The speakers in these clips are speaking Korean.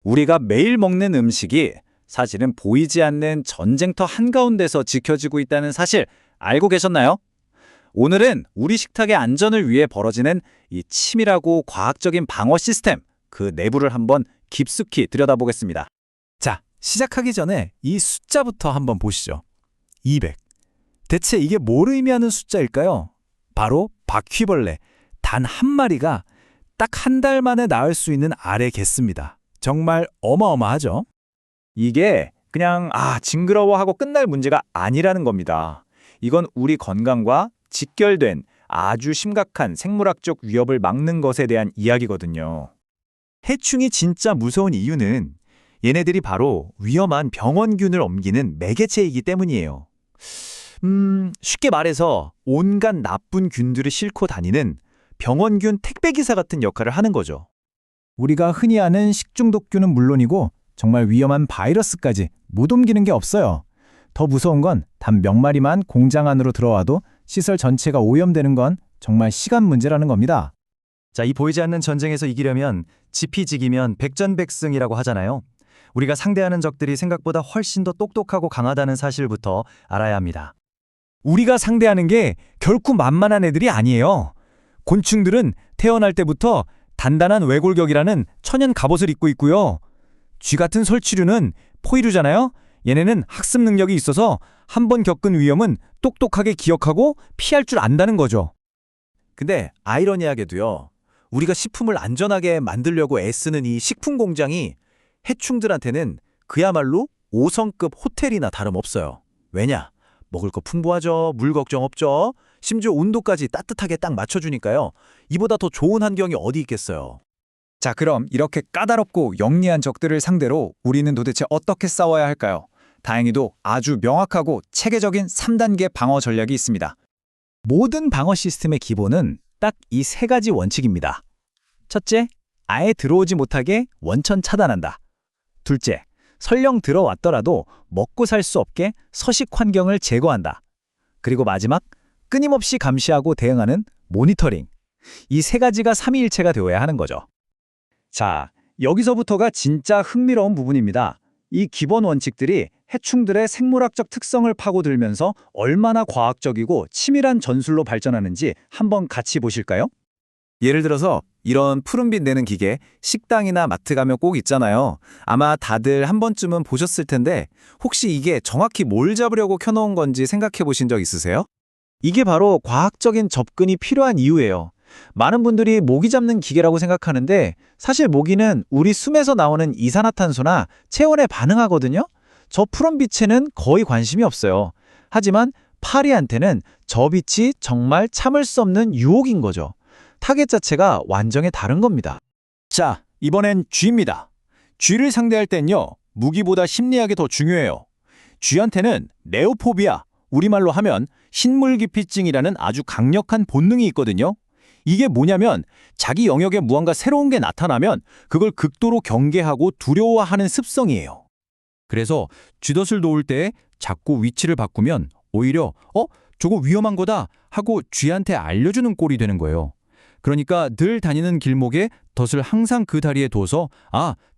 우리가 매일 먹는 음식이 사실은 보이지 않는 전쟁터 한가운데서 지켜지고 있다는 사실 알고 계셨나요? 오늘은 우리 식탁의 안전을 위해 벌어지는 이 치밀하고 과학적인 방어 시스템, 그 내부를 한번 깊숙이 들여다보겠습니다. 자, 시작하기 전에 이 숫자부터 한번 보시죠. 200. 대체 이게 뭘 의미하는 숫자일까요? 바로 바퀴벌레 단 한 마리가 딱 한 달 만에 낳을 수 있는 알의 개수입니다. 정말 어마어마하죠? 이게 그냥 징그러워하고 끝날 문제가 아니라는 겁니다. 이건 우리 건강과 직결된 아주 심각한 생물학적 위협을 막는 것에 대한 이야기거든요. 해충이 진짜 무서운 이유는 얘네들이 바로 위험한 병원균을 옮기는 매개체이기 때문이에요. 쉽게 말해서 온갖 나쁜 균들을 싣고 다니는 병원균 택배기사 같은 역할을 하는 거죠. 우리가 흔히 아는 식중독균은 물론이고 정말 위험한 바이러스까지 못 옮기는 게 없어요. 더 무서운 건 단 몇 마리만 공장 안으로 들어와도 시설 전체가 오염되는 건 정말 시간 문제라는 겁니다. 자, 이 보이지 않는 전쟁에서 이기려면 지피지기면 백전백승이라고 하잖아요. 우리가 상대하는 적들이 생각보다 훨씬 더 똑똑하고 강하다는 사실부터 알아야 합니다. 우리가 상대하는 게 결코 만만한 애들이 아니에요. 곤충들은 태어날 때부터 단단한 외골격이라는 천연 갑옷을 입고 있고요. 쥐 같은 설치류는 포유류잖아요. 얘네는 학습 능력이 있어서 한 번 겪은 위험은 똑똑하게 기억하고 피할 줄 안다는 거죠. 근데 아이러니하게도요. 우리가 식품을 안전하게 만들려고 애쓰는 이 식품 공장이 해충들한테는 그야말로 5성급 호텔이나 다름없어요. 왜냐? 먹을 거 풍부하죠. 물 걱정 없죠. 심지어 온도까지 따뜻하게 딱 맞춰주니까요. 이보다 더 좋은 환경이 어디 있겠어요. 자, 그럼 이렇게 까다롭고 영리한 적들을 상대로 우리는 도대체 어떻게 싸워야 할까요? 다행히도 아주 명확하고 체계적인 3단계 방어 전략이 있습니다. 모든 방어 시스템의 기본은 딱 이 세 가지 원칙입니다. 첫째, 아예 들어오지 못하게 원천 차단한다. 둘째, 설령 들어왔더라도 먹고 살 수 없게 서식 환경을 제거한다. 그리고 마지막, 끊임없이 감시하고 대응하는 모니터링. 이 세 가지가 삼위일체가 되어야 하는 거죠. 자, 여기서부터가 진짜 흥미로운 부분입니다. 이 기본 원칙들이 해충들의 생물학적 특성을 파고들면서 얼마나 과학적이고 치밀한 전술로 발전하는지 한번 같이 보실까요? 예를 들어서 이런 푸른빛 내는 기계, 식당이나 마트 가면 꼭 있잖아요. 아마 다들 한 번쯤은 보셨을 텐데 혹시 이게 정확히 뭘 잡으려고 켜놓은 건지 생각해 보신 적 있으세요? 이게 바로 과학적인 접근이 필요한 이유예요. 많은 분들이 모기 잡는 기계라고 생각하는데 사실 모기는 우리 숨에서 나오는 이산화탄소나 체온에 반응하거든요. 저 푸른빛에는 거의 관심이 없어요. 하지만 파리한테는 저 빛이 정말 참을 수 없는 유혹인 거죠. 타겟 자체가 완전히 다른 겁니다. 자, 이번엔 쥐입니다. 쥐를 상대할 땐요, 무기보다 심리학이 더 중요해요. 쥐한테는 네오포비아, 우리말로 하면 식물기피증이라는 아주 강력한 본능이 있거든요. 이게 뭐냐면 자기 영역에 무언가 새로운 게 나타나면 그걸 극도로 경계하고 두려워하는 습성이에요. 그래서 쥐덫을 놓을 때 자꾸 위치를 바꾸면 오히려 저거 위험한 거다 하고 쥐한테 알려주는 꼴이 되는 거예요. 그러니까 늘 다니는 길목에 덫을 항상 그 다리에 둬서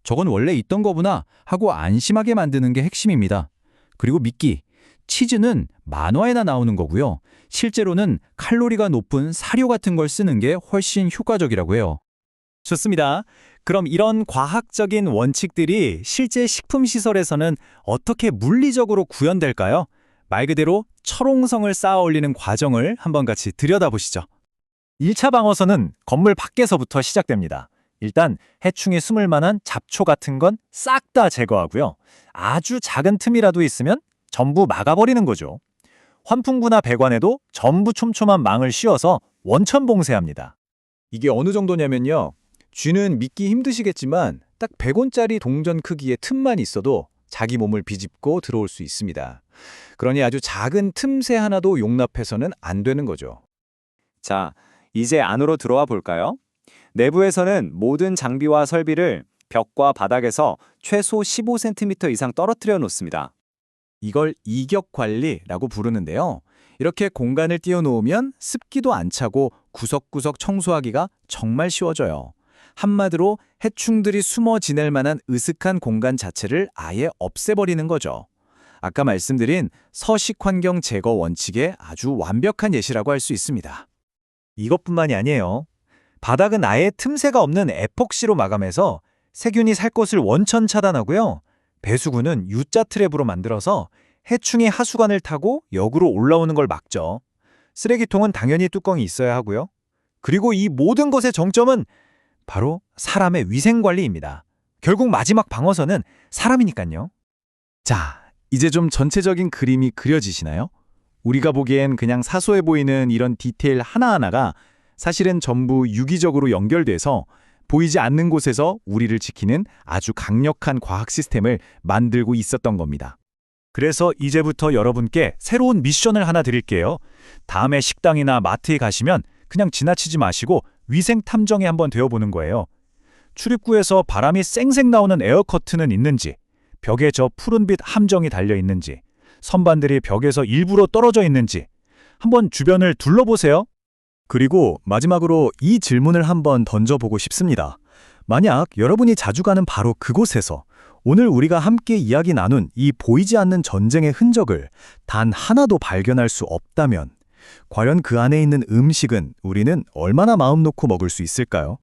저건 원래 있던 거구나 하고 안심하게 만드는 게 핵심입니다. 그리고 미끼, 치즈는 만화에나 나오는 거고요. 실제로는 칼로리가 높은 사료 같은 걸 쓰는 게 훨씬 효과적이라고 해요. 좋습니다. 그럼 이런 과학적인 원칙들이 실제 식품시설에서는 어떻게 물리적으로 구현될까요? 말 그대로 철옹성을 쌓아 올리는 과정을 한번 같이 들여다보시죠. 1차 방어선은 건물 밖에서부터 시작됩니다. 일단 해충이 숨을 만한 잡초 같은 건 싹 다 제거하고요. 아주 작은 틈이라도 있으면 전부 막아버리는 거죠. 환풍구나 배관에도 전부 촘촘한 망을 씌워서 원천 봉쇄합니다. 이게 어느 정도냐면요. 쥐는 믿기 힘드시겠지만 딱 100원짜리 동전 크기의 틈만 있어도 자기 몸을 비집고 들어올 수 있습니다. 그러니 아주 작은 틈새 하나도 용납해서는 안 되는 거죠. 자, 이제 안으로 들어와 볼까요? 내부에서는 모든 장비와 설비를 벽과 바닥에서 최소 15cm 이상 떨어뜨려 놓습니다. 이걸 이격관리라고 부르는데요. 이렇게 공간을 띄워놓으면 습기도 안 차고 구석구석 청소하기가 정말 쉬워져요. 한마디로 해충들이 숨어 지낼 만한 으슥한 공간 자체를 아예 없애버리는 거죠. 아까 말씀드린 서식 환경 제거 원칙의 아주 완벽한 예시라고 할 수 있습니다. 이것뿐만이 아니에요. 바닥은 아예 틈새가 없는 에폭시로 마감해서 세균이 살 곳을 원천 차단하고요. 배수구는 U자 트랩으로 만들어서 해충이 하수관을 타고 역으로 올라오는 걸 막죠. 쓰레기통은 당연히 뚜껑이 있어야 하고요. 그리고 이 모든 것의 정점은 바로 사람의 위생관리입니다. 결국 마지막 방어선은 사람이니까요. 자, 이제 좀 전체적인 그림이 그려지시나요? 우리가 보기엔 그냥 사소해 보이는 이런 디테일 하나하나가 사실은 전부 유기적으로 연결돼서 보이지 않는 곳에서 우리를 지키는 아주 강력한 과학 시스템을 만들고 있었던 겁니다. 그래서 이제부터 여러분께 새로운 미션을 하나 드릴게요. 다음에 식당이나 마트에 가시면 그냥 지나치지 마시고 위생 탐정에 한번 되어보는 거예요. 출입구에서 바람이 쌩쌩 나오는 에어 커튼은 있는지, 벽에 저 푸른빛 함정이 달려 있는지, 선반들이 벽에서 일부러 떨어져 있는지 한번 주변을 둘러보세요. 그리고 마지막으로 이 질문을 한번 던져보고 싶습니다. 만약 여러분이 자주 가는 바로 그곳에서 오늘 우리가 함께 이야기 나눈 이 보이지 않는 전쟁의 흔적을 단 하나도 발견할 수 없다면 과연 그 안에 있는 음식은 우리는 얼마나 마음 놓고 먹을 수 있을까요?